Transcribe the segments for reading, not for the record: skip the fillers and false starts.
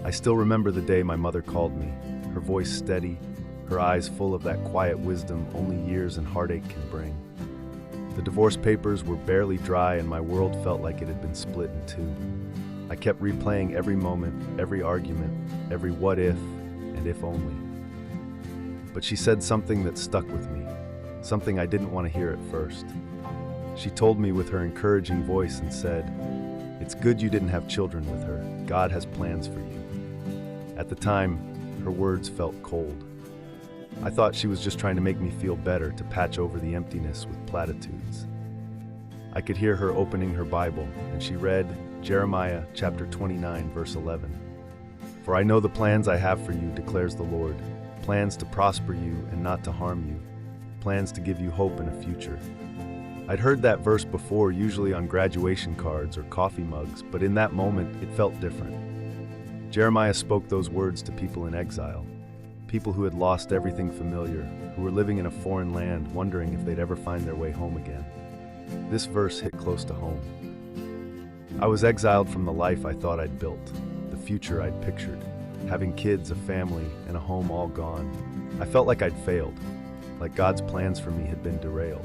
I still remember the day my mother called me, her voice steady, her eyes full of that quiet wisdom only years and heartache can bring. The divorce papers were barely dry and my world felt like it had been split in two. I kept replaying every moment, every argument, every what if and if only. But she said something that stuck with me, something I didn't want to hear at first. She told me with her encouraging voice and said, "It's good you didn't have children with her. God has plans for you." At the time, her words felt cold. I thought she was just trying to make me feel better, to patch over the emptiness with platitudes. I could hear her opening her Bible, and she read Jeremiah chapter 29, verse 11. "For I know the plans I have for you, declares the Lord, plans to prosper you and not to harm you, plans to give you hope and a future." I'd heard that verse before, usually on graduation cards or coffee mugs, but in that moment, it felt different. Jeremiah spoke those words to people in exile, people who had lost everything familiar, who were living in a foreign land, wondering if they'd ever find their way home again. This verse hit close to home. I was exiled from the life I thought I'd built, the future I'd pictured, having kids, a family, and a home all gone. I felt like I'd failed, like God's plans for me had been derailed.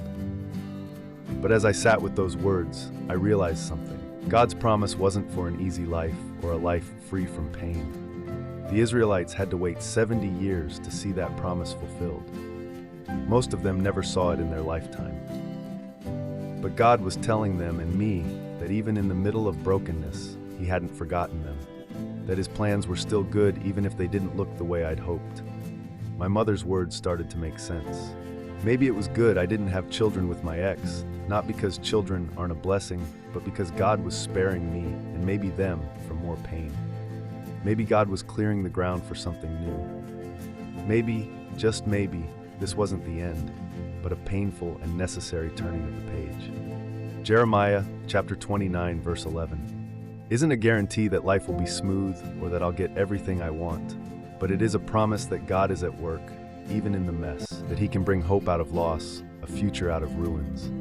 But as I sat with those words, I realized something. God's promise wasn't for an easy life or a life free from pain. The Israelites had to wait 70 years to see that promise fulfilled. Most of them never saw it in their lifetime. But God was telling them and me that even in the middle of brokenness, He hadn't forgotten them, that His plans were still good even if they didn't look the way I'd hoped. My mother's words started to make sense. Maybe it was good I didn't have children with my ex, not because children aren't a blessing, but because God was sparing me, and maybe them, from more pain. Maybe God was clearing the ground for something new. Maybe, just maybe, this wasn't the end, but a painful and necessary turning of the page. Jeremiah chapter 29, verse 11. Isn't a guarantee that life will be smooth or that I'll get everything I want, but it is a promise that God is at work, even in the mess, that He can bring hope out of loss, a future out of ruins.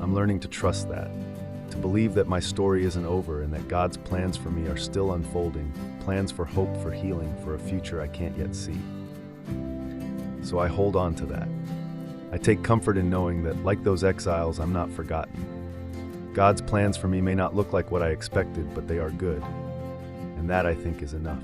I'm learning to trust that, to believe that my story isn't over and that God's plans for me are still unfolding, plans for hope, for healing, for a future I can't yet see. So I hold on to that. I take comfort in knowing that, like those exiles, I'm not forgotten. God's plans for me may not look like what I expected, but they are good. And that, I think, is enough.